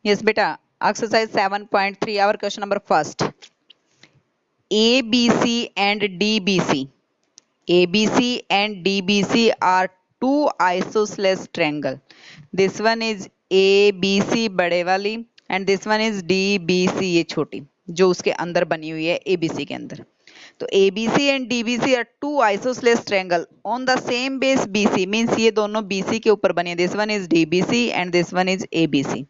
Yes, beta. Exercise 7.3. Our question number first. ABC and DBC. ABC and DBC are two isosceles triangle. This one is ABC बड़े वाली and this one is DBC ये छोटी जो उसके अंदर बनी हुई है ABC के अंदर. तो ABC and DBC are two isosceles triangle on the same base BC means ये दोनों BC के ऊपर बने. This one is DBC and this one is ABC.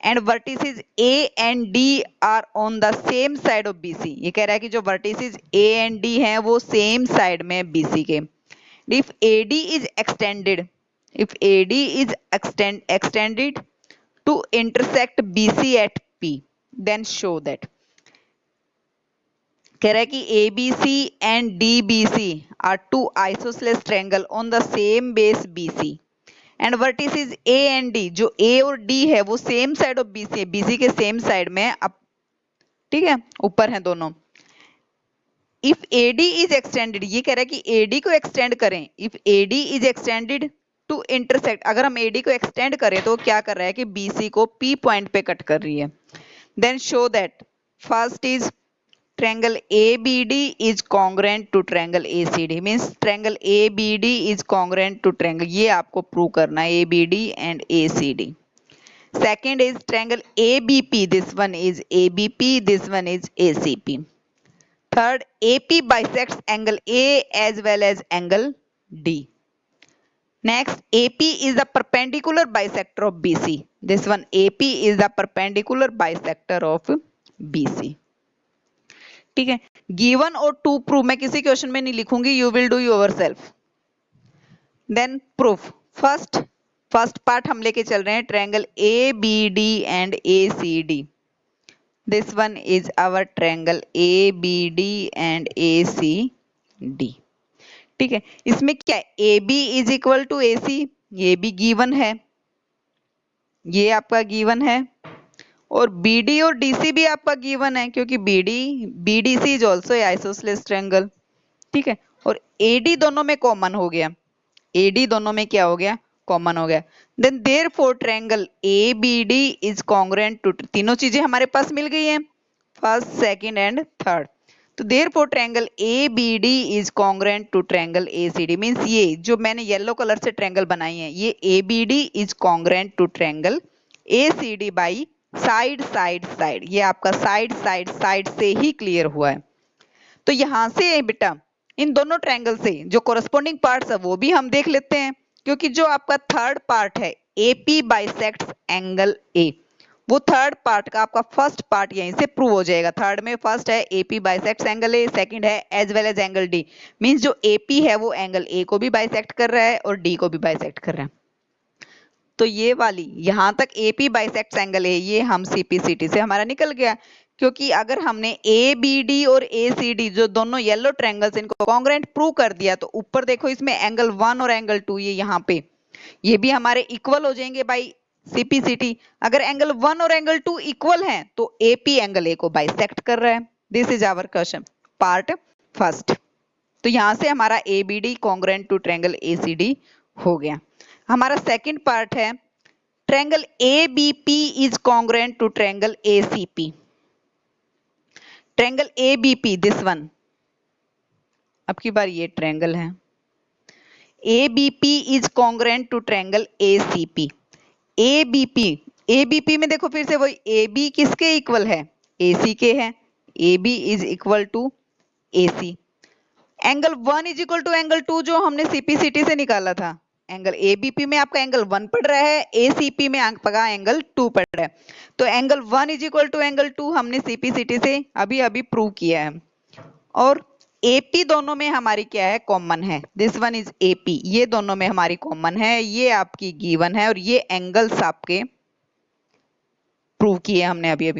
And vertices A and D R on the same side of BC. ये कह रहा है कि जो वर्टिसेस ए एंड डी हैं वो सेम साइड में बीसी के. If AD is extended to intersect BC at P then show that. कह रहा है कि ABC and DBC are two isosceles triangle on the same base BC and vertices A and D जो A और D है वो same side of BC है, BC के सेम साइड में अब ठीक है ऊपर हैं दोनों. इफ एडी इज एक्सटेंडेड, ये कह रहा है कि एडी को एक्सटेंड करें. If AD is extended to intersect, अगर हम एडी को एक्सटेंड करें तो क्या कर रहा है कि बीसी को पी पॉइंट पे कट कर रही है. Then show that first is triangle ABD is congruent to triangle ACD means triangle ABD is congruent to triangle, ये आपको प्रूव करना है ABD and ACD. Second is triangle ABP, this one is ABP, this one is ACP. Third, AP bisects angle A as well as angle D. Next, AP is the perpendicular bisector of BC. This one AP is the perpendicular bisector of BC. ठीक है. Given और to prove मैं किसी question में नहीं लिखूंगी, you will do yourself. Then proof. First part हम लेके चल रहे हैं triangle A B D and A C D. This one is our triangle A B D and A C D. ठीक है. इसमें क्या है, A B is equal to A C, ये भी गिवन है, ये आपका गिवन है. और BD और DC भी आपका गिवन है क्योंकि BDC is also isosceles triangle. ठीक है. और AD दोनों में कॉमन हो गया, AD दोनों में क्या हो गया, कॉमन हो गया. Then therefore triangle ABD is congruent to, तीनों चीजें हमारे पास मिल गई हैं, फर्स्ट सेकंड एंड थर्ड. तो therefore triangle ABD is congruent to triangle ACD means ये जो मैंने येलो कलर से ट्रायंगल बनाई है ये ABD is congruent to triangle ACD by side side side. ये आपका साइड साइड साइड से ही क्लियर हुआ है. तो यहां से बेटा इन दोनों ट्रायंगल से जो कोरस्पोंडिंग पार्ट्स है वो भी हम देख लेते हैं क्योंकि जो आपका थर्ड पार्ट है AP बाइसेक्ट्स एंगल A, वो थर्ड पार्ट का आपका फर्स्ट पार्ट यहीं से प्रूव हो जाएगा. थर्ड में फर्स्ट है AP bisects angle A, second है as well as angle D means जो AP है वो एंगल A को भी बाइसेक्ट कर रहा है और D को भी बाइसेक्ट कर रहा है. तो ये वाली यहां तक AP बाइसेक्ट्स एंगल है, ये हम CPCT से हमारा निकल गया क्योंकि अगर हमने ABD और ACD जो दोनों येलो ट्रायंगल्स इनको कॉन्ग्रुएंट प्रूव कर दिया तो ऊपर देखो इसमें एंगल 1 और एंगल 2 ये यहाँ पे ये भी हमारे इक्वल हो जाएंगे बाई CPCT. अगर एंगल 1 और एंगल 2 इक्वल हैं तो AP एंगल A को बाइसेक्ट कर रहा है. This is our question part first. तो यहां से हमारा ABD congruent to triangle ACD हो गया. हमारा सेकंड पार्ट है triangle ABP is congruent to triangle ACP. Triangle ABP this one, अब की बार ये ट्रायंगल है. ABP is congruent to triangle ACP. ABP में देखो फिर से वही AB किसके इक्वल है, AC के है. AB is equal to AC. Angle 1 is equal to angle 2 जो हमने CPCT से निकाला था. एंगल ABP में आपका एंगल 1 पड़ रहा है, ACP में आपका एंगल 2 पड़ रहा है. तो angle 1 is equal to angle 2 हमने CPCT से अभी प्रूव किया है. और AP दोनों में हमारी क्या है, कॉमन है. दिस वन इज AP, ये दोनों में हमारी कॉमन है, ये आपकी गिवन है और ये एंगल्स आपके प्रूव किए हमने अभी.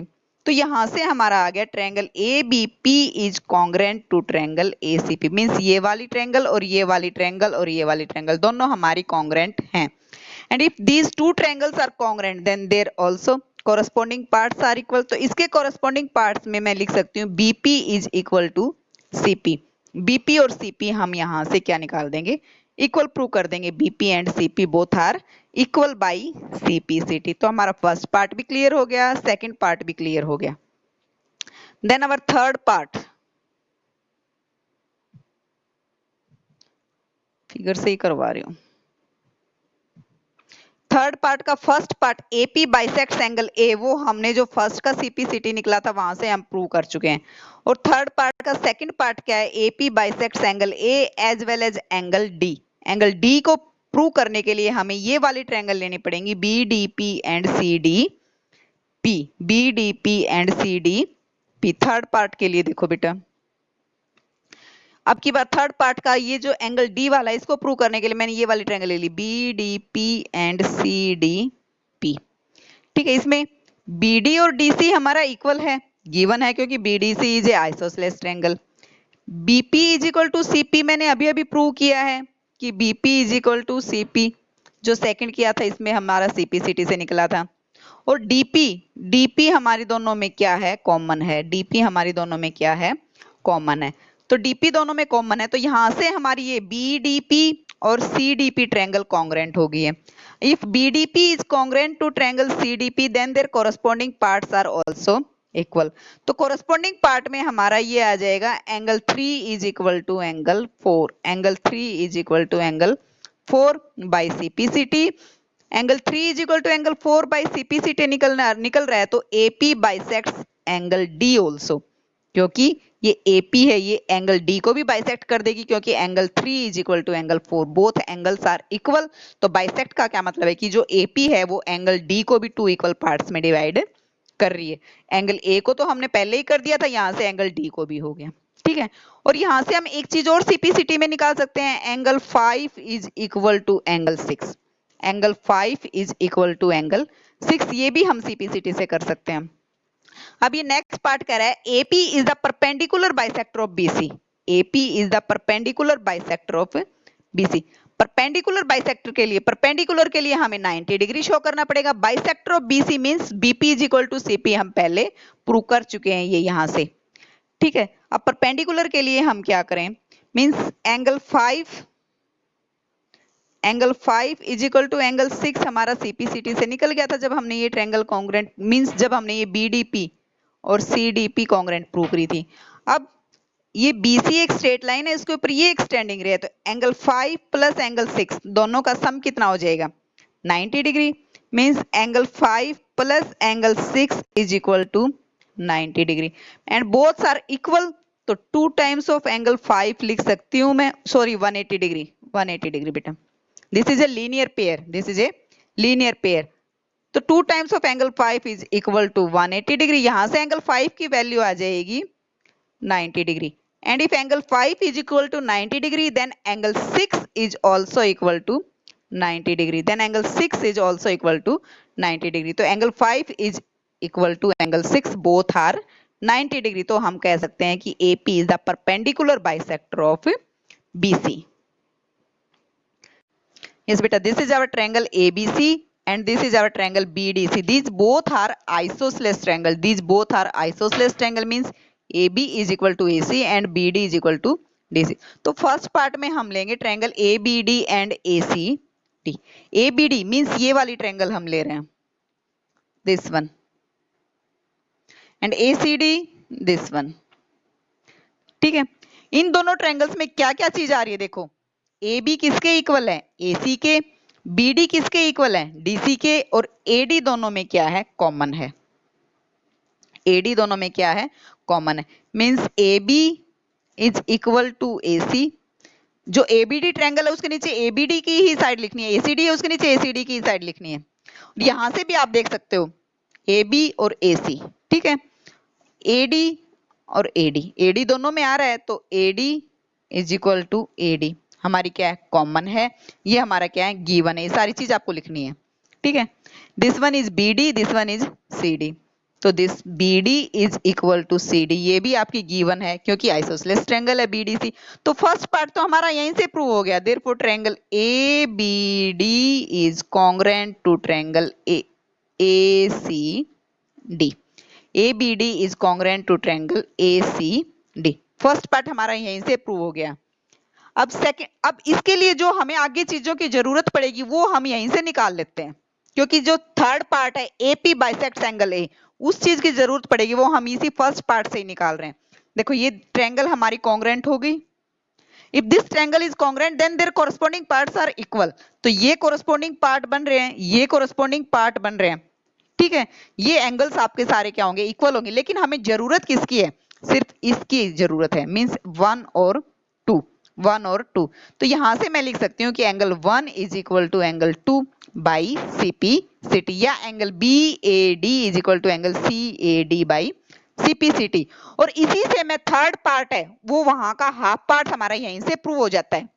तो यहां से हमारा आ गया triangle ABP is congruent to triangle ACP means ये वाली ट्रायंगल और ये वाली ट्रायंगल और ये वाली ट्रायंगल दोनों हमारी कॉन्ग्रुएंट हैं. And if these two triangles are congruent then there also corresponding parts are equal. तो इसके कोरस्पोंडिंग पार्ट्स में मैं लिख सकती हूँ BP is equal to CP. BP और CP हम यहां से क्या निकाल देंगे, इक्वल प्रूव कर देंगे. BP and CP both are equal by CPCT। तो हमारा फर्स्ट पार्ट भी क्लियर हो गया, सेकंड पार्ट भी क्लियर हो गया। Then our third part, figure से ही करवा रही हूँ। थर्ड पार्ट का first part AP bisects angle A, वो हमने जो फर्स्ट का CPCT निकला था वहां से हम प्रूव कर चुके हैं। और थर्ड पार्ट का सेकंड पार्ट क्या है, AP bisects angle A as well as angle D। Angle D को प्रूव करने के लिए हमें ये वाली ट्रायंगल लेनी पड़ेगी, BDP and CDP, BDP and CDP। Third part के लिए देखो बेटा, अब की बार थर्ड पार्ट का ये जो एंगल डी वाला है, इसको प्रूव करने के लिए मैंने ये वाली ट्रायंगल ले ली, BDP एंड CDP। ठीक है, इसमें BD और DC हमारा इक्वल है, गिवन है, क्योंकि BDC is a isosceles triangle. BP is equal to CP मैंने अभी अभी प्रूव किया है कि BP is equal to CP, जो सेकंड किया था इसमें हमारा CPCT से निकला था। और DP हमारी दोनों में क्या है, कॉमन है। DP हमारी दोनों में क्या है, कॉमन है। तो DP दोनों में कॉमन है, तो यहां से हमारी ये BDP और CDP ट्रायंगल कॉन्ग्रेंट हो गई है। If BDP is congruent to triangle CDP, then there corresponding parts are also equal. तो कोरस्पॉन्डिंग पार्ट में हमारा ये आ जाएगा, angle 3 is equal to angle 4, angle 3 is equal to angle 4 by CPCT। Angle 3 is equal to angle 4 by CPCT निकल रहा है, तो AP bisects angle D also, क्योंकि ये AP है, ये एंगल D को भी बाइसेक्ट कर देगी, क्योंकि angle 3 is equal to angle 4, both angles are equal. तो बाइसेक्ट का क्या मतलब है कि जो AP है वो एंगल D को भी 2 इक्वल पार्ट्स में डिवाइड कर रही है। एंगल A को तो हमने पहले ही कर दिया था, यहां से एंगल D को भी हो गया। ठीक है, और यहां से हम एक चीज और CPCT में निकाल सकते हैं, angle 5 is equal to angle 6। Angle 5 is equal to angle 6, ये भी हम CPCT से कर सकते हैं। अब ये नेक्स्ट पार्ट कह रहा है, AP is the perpendicular bisector of BC। AP is the perpendicular bisector of BC। Perpendicular bisector के लिए, परपेंडिकुलर के लिए हमें 90 डिग्री शो करना पड़ेगा। Bisector of BC means BP is equal to CP, हम पहले प्रूव कर चुके हैं ये यहां से। ठीक है, अब परपेंडिकुलर के लिए हम क्या करें, means angle 5 is equal to angle 6 हमारा CPCT से निकल गया था जब हमने ये ट्रायंगल कॉन्ग्रेंट, मींस जब हमने ये BDP और CDP कॉन्ग्रेंट प्रूव करी थी। अब ये BC एक स्ट्रेट लाइन है, इसके ऊपर ये एक्सटेंडिंग रे है, तो एंगल 5 प्लस एंगल 6 दोनों का सम कितना हो जाएगा, 90 degree. Means angle 5 plus angle 6 is equal to 90 degree, and both are equal. तो 2 टाइम्स ऑफ एंगल 5 लिख सकती हूं मैं, सॉरी 180 डिग्री, 180 डिग्री बेटा। This is a linear pair. This is a linear pair. तो 2 times of angle 5 is equal to 180 degree. यहां से angle 5 की वैल्यू आ जाएगी 90 degree. And if angle 5 is equal to 90 degree, then angle 6 is also equal to 90 degree. Then angle 6 is also equal to 90 degree. तो angle 5 is equal to angle 6, both are 90 degree. तो हम कह सकते हैं कि AP is the perpendicular bisector of BC। Yes beta, this is our triangle ABC and this is our triangle BDC. These both are isosceles triangle. These both are isosceles triangle means AB is equal to AC and BD is equal to DC. तो first part में हम लेंगे triangle ABD and ACD. ABD means ये वाली triangle हम ले रहे हैं, this one, and ACD this one. ठीक है, इन दोनों ट्रायंगल्स में क्या क्या चीज आ रही है देखो, AB किसके इक्वल है, AC के, BD किसके इक्वल है, DC के, और AD दोनों में क्या है, कॉमन है। AD दोनों में क्या है, कॉमन है। Means AB is equal to AC। जो ABD ट्रायंगल है उसके नीचे ABD की ही साइड लिखनी है, ACD है उसके नीचे ACD की ही साइड लिखनी है। और यहां से भी आप देख सकते हो AB और AC। ठीक है, AD और AD दोनों में आ रहा है, तो AD is equal to AD हमारी क्या है, कॉमन है। ये हमारा क्या है, गिवन है। ये सारी चीज आपको लिखनी है। ठीक है, this one is BD, this one is CD। तो this BD is equal to CD, ये भी आपकी गिवन है क्योंकि आइसोसेलेस ट्रायंगल है BDC। तो फर्स्ट पार्ट तो हमारा यहीं से प्रूव हो गया। Therefore triangle ABD is congruent to triangle ACD। ABD is congruent to triangle ACD। First part हमारा यहीं से प्रूव हो गया। अब इसके लिए जो हमें आगे चीजों की जरूरत पड़ेगी वो हम यहीं से निकाल लेते हैं, क्योंकि जो थर्ड पार्ट है AP बाइसेक्ट्स एंगल A, उस चीज की जरूरत पड़ेगी वो हम इसी फर्स्ट पार्ट से ही निकाल रहे हैं। देखो ये ट्रायंगल हमारी कॉन्ग्रेंट हो गई। If this triangle is congruent then there corresponding parts are equal. तो ये कॉरस्पॉन्डिंग पार्ट बन रहे हैं, ये कॉरस्पॉन्डिंग पार्ट बन रहे हैं, ठीक है। ये एंगल्स आपके सारे क्या होंगे, इक्वल होंगे। लेकिन हमें जरूरत किसकी है, सिर्फ इसकी जरूरत है, मींस 1 और 2, 1 और 2। तो यहां से मैं लिख सकती हूँ कि angle 1 is equal to angle 2 by CPCT, या angle BAD is equal to angle CAD by CPCT। और इसी से मैं थर्ड पार्ट है वो वहां का हाफ पार्ट हमारा यहीं से प्रूव हो जाता है,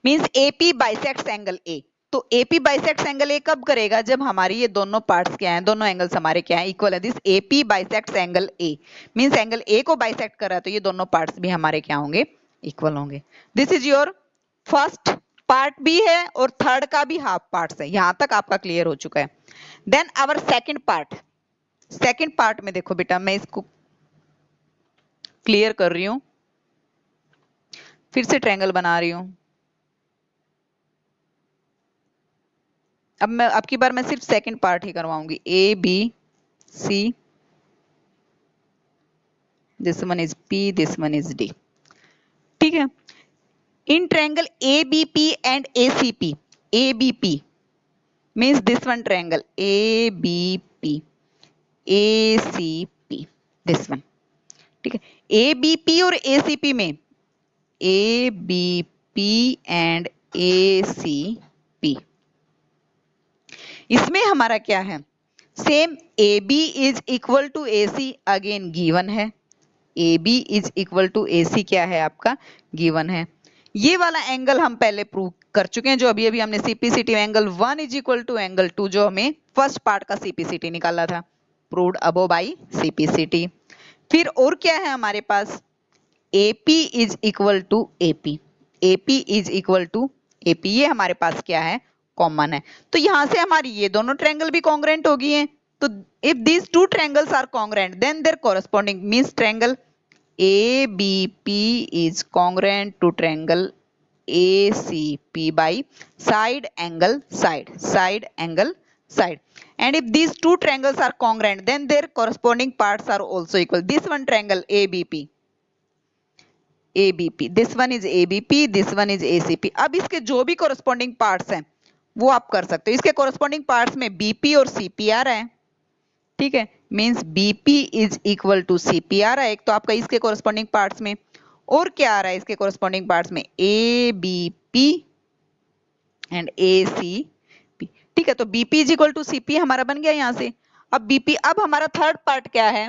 means AP bisects angle A। तो AP बाइसेक्ट्स एंगल A कब करेगा, जब हमारी ये दोनों पार्ट्स क्या हैं, दोनों एंगल्स हमारे क्या हैं, इक्वल है। This AP bisects angle A means angle A को बाइसेक्ट कर रहा है, तो ये दोनों पार्ट्स भी हमारे क्या होंगे, इक्वल होंगे। This is your first part भी है और थर्ड का भी हाफ पार्ट्स है। यहां तक आपका क्लियर हो चुका है। Then our second part, second part में देखो बेटा, मैं इसको क्लियर कर रही हूं, फिर से ट्रायंगल बना रही हूं। अब की बार मैं सिर्फ सेकंड पार्ट ही करवाऊंगी, ABC, this one is P, this one is D, ठीक है। In triangle ABP and ACP, ABP means this one triangle ABP, ACP, this one, ठीक है। ABP और ACP में, ABP एंड ACP, इसमें हमारा क्या है, same AB is equal to AC again given है, AB is equal to AC क्या है आपका, गिवन है। ये वाला एंगल हम पहले प्रूव कर चुके हैं, जो अभी अभी हमने CPCT angle 1 is equal to angle 2, जो हमें फर्स्ट पार्ट का CPCT निकाला था, प्रूव्ड अबव बाय CPCT। फिर और क्या है हमारे पास, AP is equal to AP, AP is equal to AP, ये हमारे पास क्या है, कॉमन है। तो यहां से हमारी ये दोनों ट्रायंगल भी कॉन्ग्रेंट हो गई हैं। तो if these two triangles are congruent then there corresponding means triangle ABP is congruent to triangle ACP by side angle side, side angle side. And if these two triangles are congruent then their corresponding parts are also equal. This one triangle ABP, ABP, this one is ABP, this one is ACP. अब इसके जो भी corresponding parts हैं वो आप कर सकते हो। इसके corresponding parts में BP और CP आ रहा है, ठीक है, means BP is equal to CP आ रहा है एक तो आपका इसके कोरस्पॉन्डिंग पार्ट्स में। और क्या आ रहा है इसके कोरस्पॉन्डिंग पार्ट्स में, ABP एंड ACP, ठीक है। तो BP is equal to CP हमारा बन गया यहां से। अब BP, अब हमारा थर्ड पार्ट क्या है,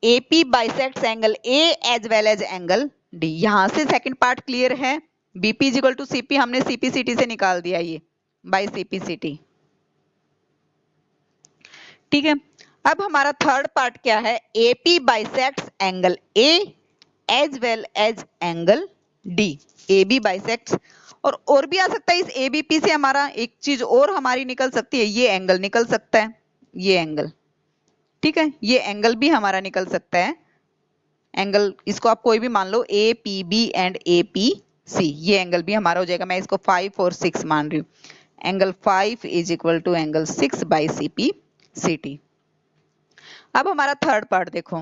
AP bisects angle A as well as angle D। यहां से सेकंड पार्ट क्लियर है, BP is equal to CP हमने CPCT से निकाल दिया, ये बाय CPCT, ठीक है। अब हमारा थर्ड पार्ट क्या है, AP bisects angle A as well as angle D, AB bisects. और भी आ सकता है इस ABP से हमारा एक चीज और हमारी निकल सकती है, ये एंगल निकल सकता है, ये एंगल, ठीक है, ये एंगल भी हमारा निकल सकता है। एंगल इसको आप कोई भी मान लो, APB एंड APC, ये एंगल भी हमारा हो जाएगा। मैं इसको 5 और 6 मान रही हूँ। Angle 5 is equal to angle 6 by CPCT। अब हमारा थर्ड पार्ट देखो,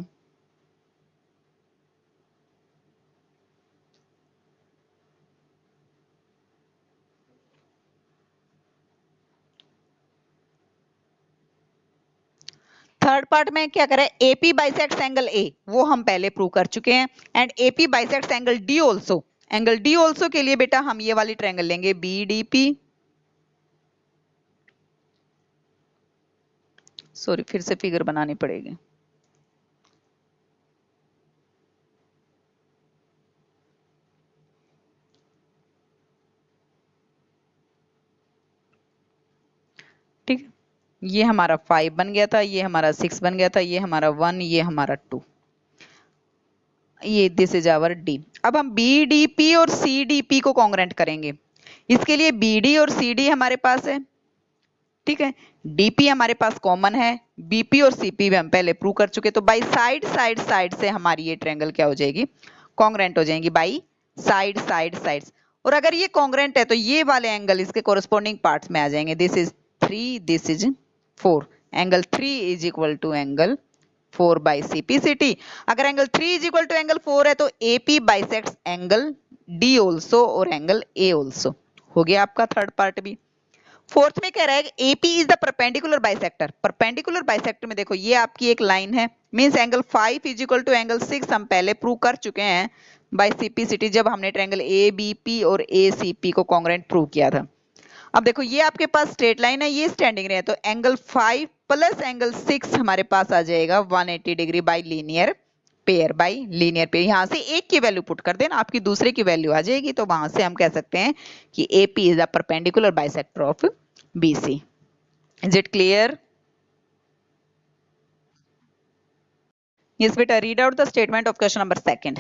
थर्ड पार्ट में क्या करें, AP बाइसेक्ट्स एंगल A वो हम पहले प्रूव कर चुके हैं, and AP bisects angle D also. Angle D also के लिए बेटा हम ये वाली ट्रायंगल लेंगे BDP, सॉरी फिर से फिगर बनानी पड़ेगी, ठीक है। ये हमारा 5 बन गया था, ये हमारा 6 बन गया था, ये हमारा 1, ये हमारा 2, ये दिस इज आवर D। अब हम BDP और CDP को कॉन्ग्रेंट करेंगे। इसके लिए BD और CD हमारे पास है, ठीक है, DP हमारे पास कॉमन है, BP और CP भी हम पहले प्रूव कर चुके। तो बाई साइड साइड साइड से हमारी ये ट्रायंगल क्या हो जाएगी, कॉन्ग्रेंट हो जाएंगी बाई साइड साइड साइड्स। और अगर ये कॉन्ग्रेंट है तो ये वाले एंगल इसके कोरस्पॉन्डिंग पार्ट्स में आ जाएंगे। This is 3, this is 4। Angle 3 is equal to angle 4 by CPCT। अगर angle 3 is equal to angle 4 है तो AP bisects angle D also और एंगल A ऑल्सो। हो गया आपका थर्ड पार्ट भी। फोर्थ में कह रहा है कि AP is the perpendicular bisector. Perpendicular bisector में देखो ये आपकी एक लाइन है, means angle 5 is equal to angle 6 हम पहले प्रूव कर चुके हैं बाय CPCT जब हमने ट्रायंगल ABP और ACP को कॉन्ग्रेंट प्रूव किया था। अब देखो ये आपके पास स्ट्रेट लाइन है, ये स्टैंडिंग रे है, तो एंगल 5 प्लस एंगल 6 हमारे पास आ जाएगा 180 degree by linear pair. Bye linear pair यहां से एक की वैल्यू पुट कर देना, आपकी दूसरे की वैल्यू आ जाएगी, तो वहां से हम कह सकते हैं कि AP is the perpendicular bisector of BC। Is it clear? Yes beta, read out the statement of question number 2.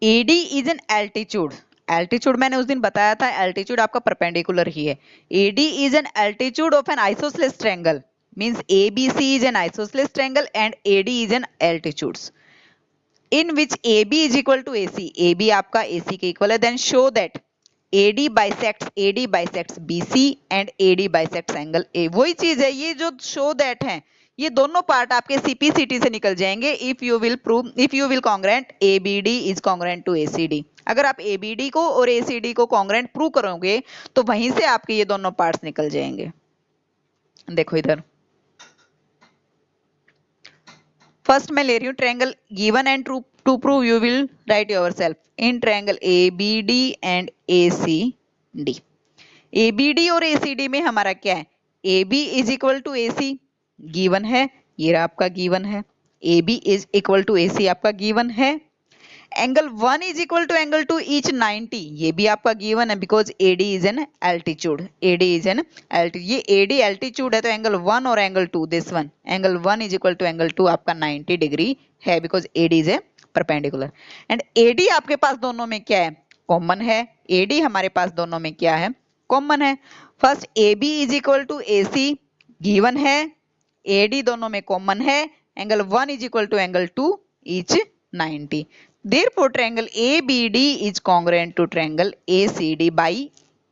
AD is an altitude। altitude मैंने उस दिन बताया था, altitude आपका perpendicular ही है। AD is an altitude of an isosceles triangle, means ABC is an isosceles triangle and AD is an altitude in which AB is equal to AC। AB आपका AC के equal है। Then show that AD bisects BC and AD bisects angle A। वही चीज है, ये जो show that है, ये दोनों पार्ट आपके CPCT से निकल जाएंगे if you will congruent ABD is congruent to ACD। अगर आप ABD को और ACD को congruent प्रूव करोगे तो वहीं से आपके ये दोनों पार्ट्स निकल जाएंगे। देखो इधर फर्स्ट मैं ले रही हूँ triangle given and to prove you will write yourself in triangle ABD and ACD। ABD और ACD में हमारा क्या है, AB is equal to AC given है, ये आपका गिवन है। AB is equal to AC आपका गिवन है। Angle 1 is equal to angle 2 each 90, ये भी आपका गिवन है because AD is an altitude. AD is an altitude, ये AD एल्टीट्यूड है तो एंगल 1 और angle 2 this one angle 1 is equal to angle 2 आपका 90 डिग्री है because AD is a perpendicular. And AD आपके पास दोनों में क्या है, कॉमन है। AD हमारे पास दोनों में क्या है, कॉमन है। First AB is equal to AC given है, AD दोनों में कॉमन है। Angle 1 is equal to angle 2 each 90। Therefore, triangle ABD is congruent to triangle ACD by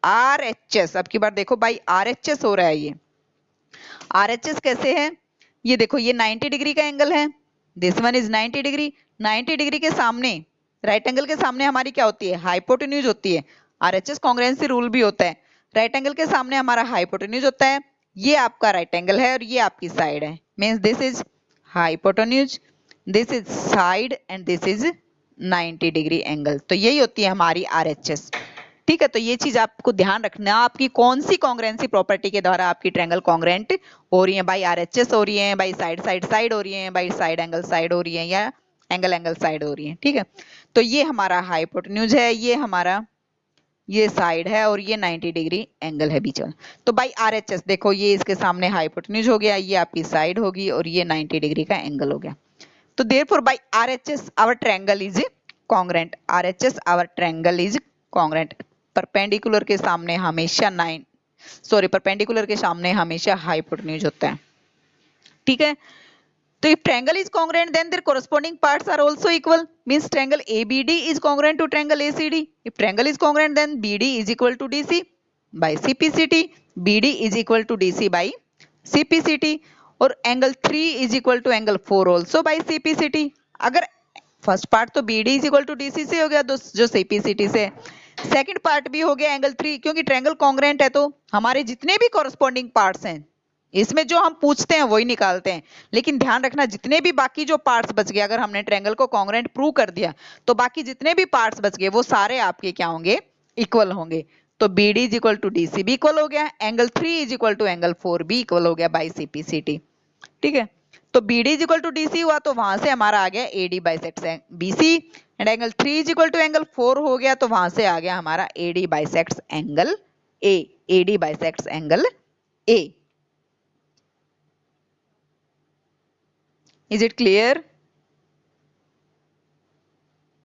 RHS। अब की बार देखो by RHS हो रहा है ये। RHS कैसे है, ये देखो ये 90 डिग्री का एंगल है, this one is 90 degree. 90 degree के सामने राइट एंगल के सामने हमारी क्या होती है, हाइपोटेन्यूज होती है। RHS कॉन्ग्रुएंसी रूल भी होता है। राइट एंगल के सामने हमारा हाइपोटेन्यूज होता है, ये आपका राइट एंगल है और ये आपकी साइड है, means this is hypotenuse, this is side and this is 90 degree angle. तो यही होती है हमारी RHS। ठीक है, तो ये चीज आपको ध्यान रखना, आपकी कौन सी कॉन्ग्रुएंसी प्रॉपर्टी के द्वारा आपकी ट्रायंगल कॉन्ग्रुएंट हो रही है, बाई RHS हो रही है, बाई साइड साइड साइड हो रही है, बाई साइड एंगल साइड हो रही है, या एंगल एंगल साइड हो रही है। ठीक है, तो ये हमारा हाइपोटेन्यूज है, ये हमारा ये साइड है और ये 90 डिग्री एंगल है बीच में। तो बाई RHS देखो ये इसके सामने हाइपोटेन्यूज हो गया, ये आपकी साइड होगी और ये 90 डिग्री का एंगल हो गया। तो therefore by RHS our triangle is congruent। RHS our triangle is congruent। Perpendicular के सामने हमेशा परपेंडिकुलर के सामने हमेशा हाइपोटेन्यूज होता है। ठीक है, तो if triangle is congruent then their corresponding parts are also equal, means triangle ABD is congruent to triangle ACD। if triangle is congruent then BD is equal to DC by CPCT, BD is equal to DC by CPCT, और angle 3 is equal to angle 4 also by CPCT। अगर first part तो BD is equal to DC से हो गया जो CPCT से, second part भी हो गया एंगल 3, क्योंकि ट्रायंगल कॉन्ग्रुएंट है तो हमारे जितने भी कॉरस्पॉन्डिंग पार्ट्स हैं इसमें जो हम पूछते हैं वही निकालते हैं। लेकिन ध्यान रखना जितने भी बाकी जो पार्ट्स बच गए, अगर हमने ट्रायंगल को कॉन्ग्रुएंट प्रूव कर दिया तो बाकी जितने भी पार्ट्स बच गए वो सारे आपके क्या होंगे, इक्वल होंगे। तो BD is equal to DC भी इक्वल हो गया, angle 3 is equal to angle 4 भी इक्वल हो गया बाई CPCT। ठीक है, तो BD is equal to DC हुआ तो वहां से हमारा आ गया AD bisects BC, and angle 3 is equal to angle 4 हो गया तो वहां से आ गया हमारा AD bisects angle A। AD bisects angle A। Is it clear?